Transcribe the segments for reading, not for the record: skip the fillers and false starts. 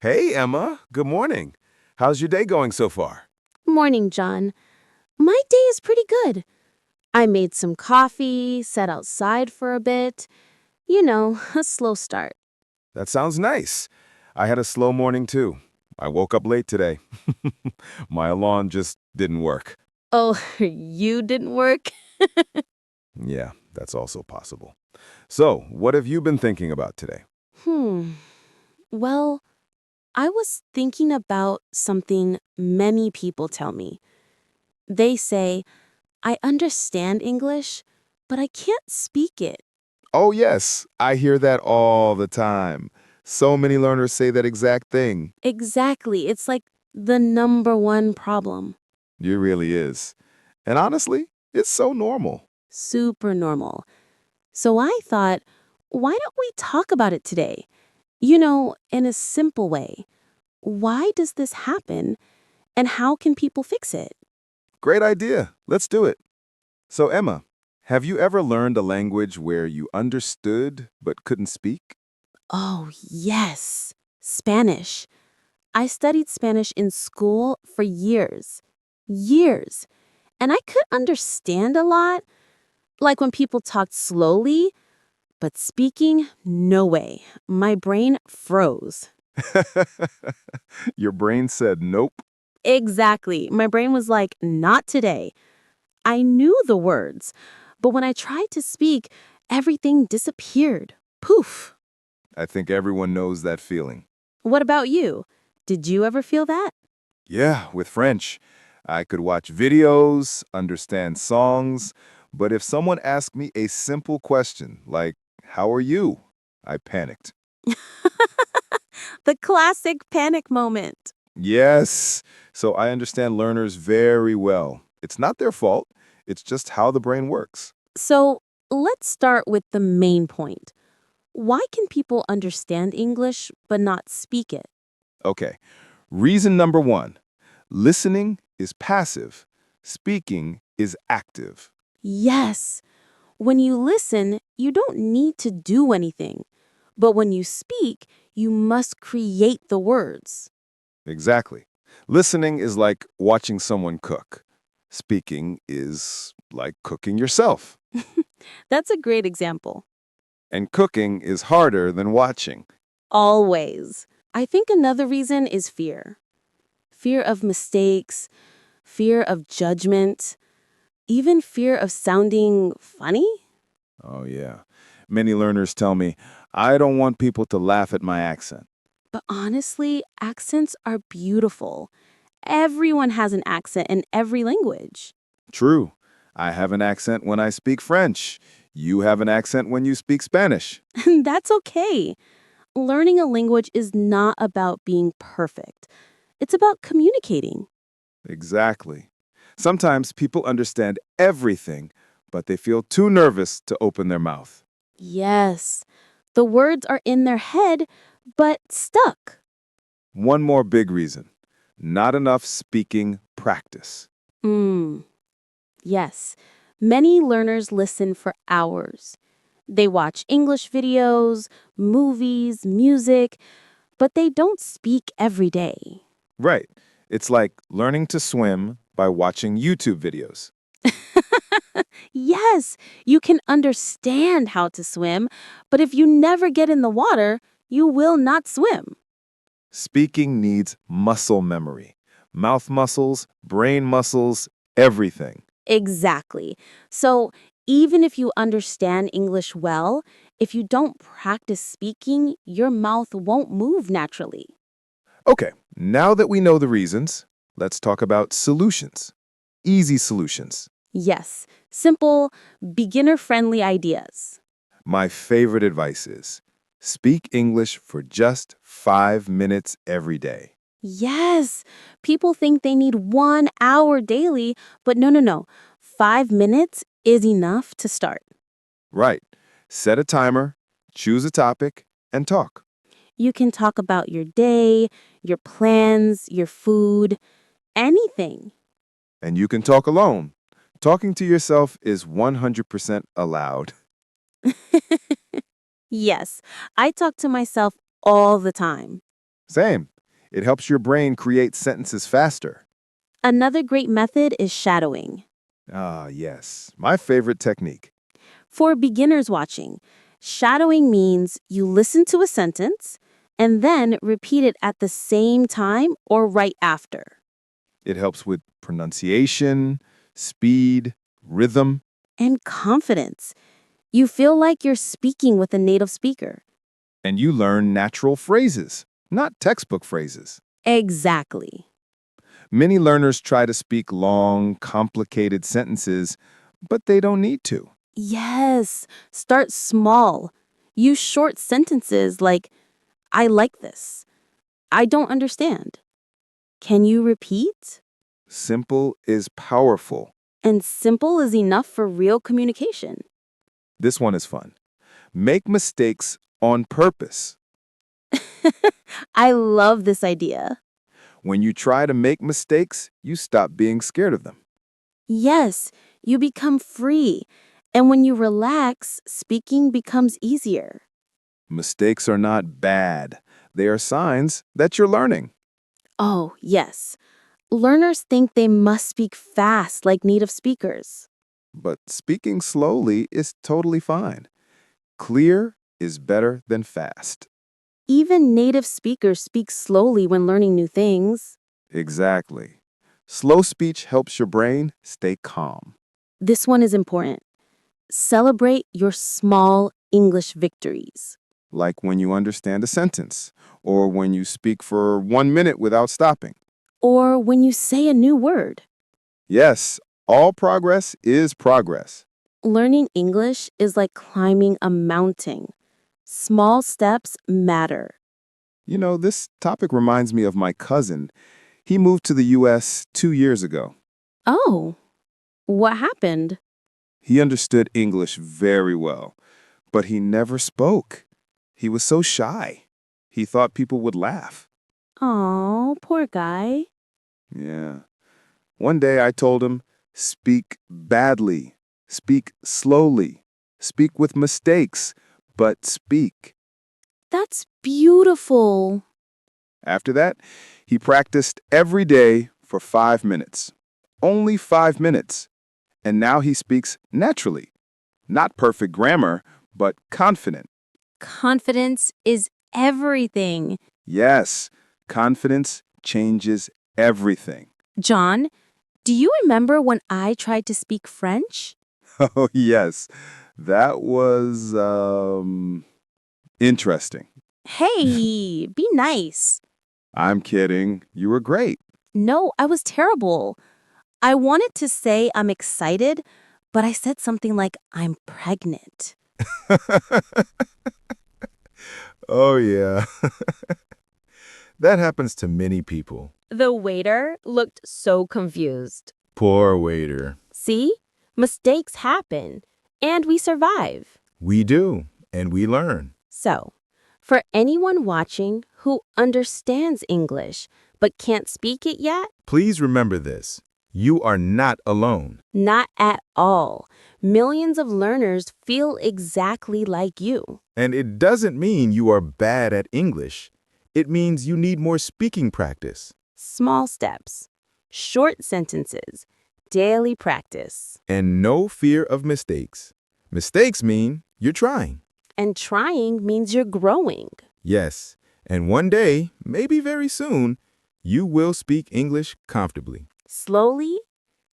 Hey, Emma. Good morning. How's your day going so far? Morning, John. My day is pretty good. I made some coffee, sat outside for a bit. A slow start. That sounds nice. I had a slow morning too. I woke up late today. My alarm just didn't work. Oh, you didn't work? Yeah, that's also possible. So, what have you been thinking about today? Hmm. Well, I was thinking about something many people tell me. They say, I understand English, but I can't speak it. Oh, yes, I hear that all the time. So many learners say that exact thing. Exactly. It's like the number one problem. It really is. And honestly, it's so normal. Super normal. So I thought, why don't we talk about it today? In a simple way. Why does this happen and how can people fix it? Great idea. Let's do it. So, Emma, have you ever learned a language where you understood but couldn't speak? Oh, yes. Spanish. I studied Spanish in school for years. Years. And I could understand a lot, like when people talked slowly, but speaking, no way. My brain froze. Your brain said nope. Exactly. My brain was like, not today. I knew the words, but when I tried to speak, everything disappeared. Poof. I think everyone knows that feeling. What about you? Did you ever feel that? Yeah, with French, I could watch videos, understand songs, but if someone asked me a simple question like, "How are you?" I panicked. The classic panic moment. Yes, so I understand learners very well. It's not their fault, it's just how the brain works. So let's start with the main point. Why can people understand English but not speak it? Okay, reason number one. Listening is passive. Speaking is active. Yes, when you listen, you don't need to do anything. But when you speak, you must create the words. Exactly. Listening is like watching someone cook. Speaking is like cooking yourself. That's a great example. And cooking is harder than watching. Always. I think another reason is fear. Fear of mistakes, fear of judgment, even fear of sounding funny. Oh, yeah. Many learners tell me, I don't want people to laugh at my accent. But honestly, accents are beautiful. Everyone has an accent in every language. True. I have an accent when I speak French. You have an accent when you speak Spanish. And that's okay. Learning a language is not about being perfect. It's about communicating. Exactly. Sometimes people understand everything, but they feel too nervous to open their mouth. Yes, the words are in their head, but stuck. One more big reason: not enough speaking practice. Hmm. Yes, many learners listen for hours. They watch English videos, movies, music, but they don't speak every day. Right. It's like learning to swim by watching YouTube videos. Yes, you can understand how to swim, but if you never get in the water, you will not swim. Speaking needs muscle memory, mouth muscles, brain muscles, everything. Exactly. So, even if you understand English well, if you don't practice speaking, your mouth won't move naturally. Okay, now that we know the reasons, let's talk about solutions. Easy solutions. Yes, simple, beginner friendly ideas. My favorite advice is speak English for just 5 minutes every day. Yes, people think they need 1 hour daily, but no, no, no. 5 minutes is enough to start. Right. Set a timer, choose a topic, and talk. You can talk about your day, your plans, your food, anything. And you can talk alone. Talking to yourself is 100% allowed. Yes, I talk to myself all the time. Same. It helps your brain create sentences faster. Another great method is shadowing. Ah, yes. My favorite technique. For beginners watching, shadowing means you listen to a sentence and then repeat it at the same time or right after. It helps with pronunciation, speed, rhythm. And confidence. You feel like you're speaking with a native speaker. And you learn natural phrases, not textbook phrases. Exactly. Many learners try to speak long, complicated sentences, but they don't need to. Yes, start small. Use short sentences like, I like this. I don't understand. Can you repeat? Simple is powerful. And simple is enough for real communication. This one is fun. Make mistakes on purpose. I love this idea. When you try to make mistakes, you stop being scared of them. Yes, you become free. And when you relax, speaking becomes easier. Mistakes are not bad. They are signs that you're learning. Oh, yes. Learners think they must speak fast like native speakers. But speaking slowly is totally fine. Clear is better than fast. Even native speakers speak slowly when learning new things. Exactly. Slow speech helps your brain stay calm. This one is important. Celebrate your small English victories. Like when you understand a sentence, or when you speak for 1 minute without stopping. Or when you say a new word. Yes, all progress is progress. Learning English is like climbing a mountain. Small steps matter. You know, this topic reminds me of my cousin. He moved to the U.S. 2 years ago. Oh, what happened? He understood English very well, but he never spoke. He was so shy. He thought people would laugh. Oh, poor guy. Yeah. One day I told him, speak badly, speak slowly, speak with mistakes, but speak. That's beautiful. After that, he practiced every day for 5 minutes. Only 5 minutes. And now he speaks naturally. Not perfect grammar, but confident. Confidence is everything. Yes, confidence changes everything. John, do you remember when I tried to speak French? Oh, yes. That was, interesting. Hey, be nice. I'm kidding. You were great. No, I was terrible. I wanted to say I'm excited, but I said something like I'm pregnant. Oh, yeah. That happens to many people. The waiter looked so confused. Poor waiter. See? Mistakes happen, and we survive. We do, and we learn. So, for anyone watching who understands English but can't speak it yet, Please remember this. You are not alone. not at all. Millions of learners feel exactly like you. And it doesn't mean you are bad at English. It means you need more speaking practice. Small steps, short sentences, daily practice. And no fear of mistakes. Mistakes mean you're trying. And trying means you're growing. Yes, and one day, maybe very soon, you will speak English comfortably. Slowly,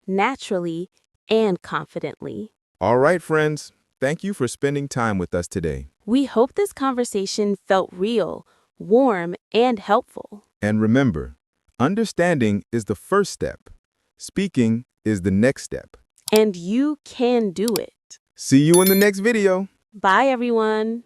naturally, and confidently. All right, friends. Thank you for spending time with us today. We hope this conversation felt real, warm, and helpful. And remember, understanding is the first step. Speaking is the next step. And you can do it. See you in the next video. Bye, everyone.